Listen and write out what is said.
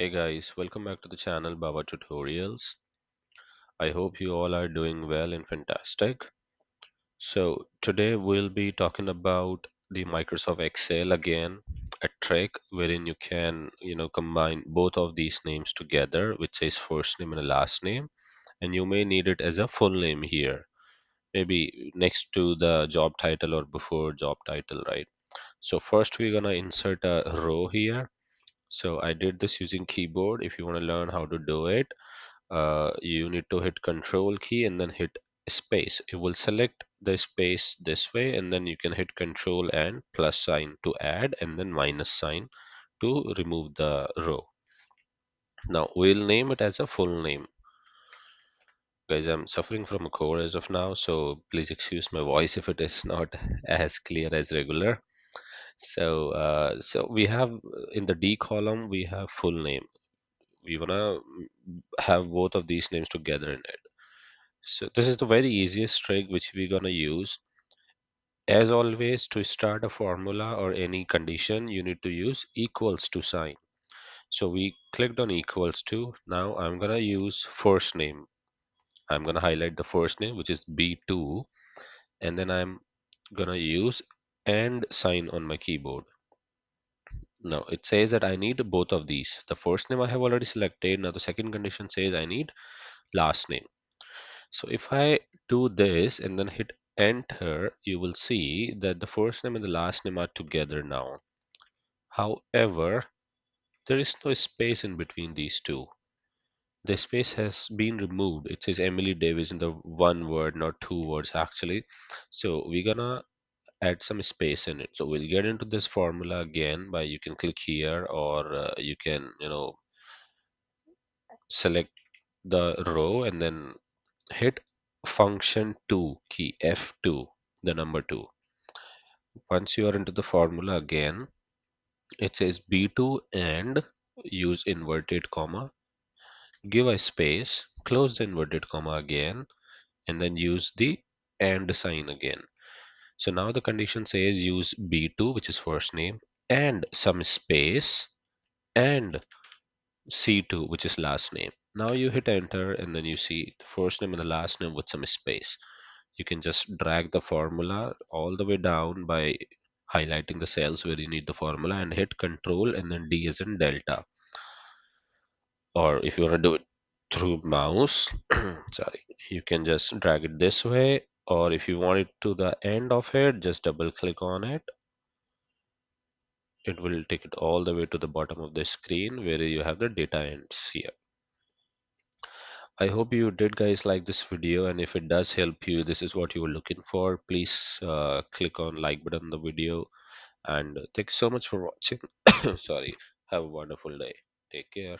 Hey guys, welcome back to the channel Baba Tutorials. I hope you all are doing well and fantastic. So today we'll be talking about the Microsoft Excel again, a trick wherein you can, combine both of these names together, which says first name and a last name, and you may need it as a full name here, maybe next to the job title or before job title, right? So first we're gonna insert a row here. So I did this using keyboard. If you want to learn how to do it, you need to hit control key and then hit space. It will select the space this way, and then you can hit control and plus sign to add, and then minus sign to remove the row. Now we'll name it as a full name. Guys, I'm suffering from a cold as of now, so please excuse my voice if it is not as clear as regular. So we have in the D column we have full name. We wanna have both of these names together in it. So this is the very easiest trick which we're gonna use. As always, to start a formula or any condition, you need to use equals to sign. So we clicked on equals to. Now I'm gonna use first name. I'm gonna highlight the first name, which is B2, and then I'm gonna use and sign on my keyboard. Now it says that I need both of these. The first name I have already selected. Now the second condition says I need last name. So if I do this and then hit enter, you will see that the first name and the last name are together now. However, there is no space in between these two. The space has been removed. It says Emily Davis in the one word, not two words actually. So we're gonna add some space in it. So we'll get into this formula again by you can click here or you can, select the row and then hit function 2 key F2, the number 2. Once you are into the formula again, it says B2 and use inverted comma, give a space, close the inverted comma again, and then use the and sign again. So now the condition says use B2, which is first name, and some space, and C2, which is last name. Now you hit enter, and then you see the first name and the last name with some space. You can just drag the formula all the way down by highlighting the cells where you need the formula and hit control and then D as in delta. Or if you want to do it through mouse, sorry, you can just drag it this way. Or if you want it to the end of it, just double click on it. It will take it all the way to the bottom of the screen where you have the data ends here. I hope you did guys like this video, and if it does help you, this is what you were looking for, please click on like button on the video, and thank you so much for watching. Sorry, have a wonderful day, take care.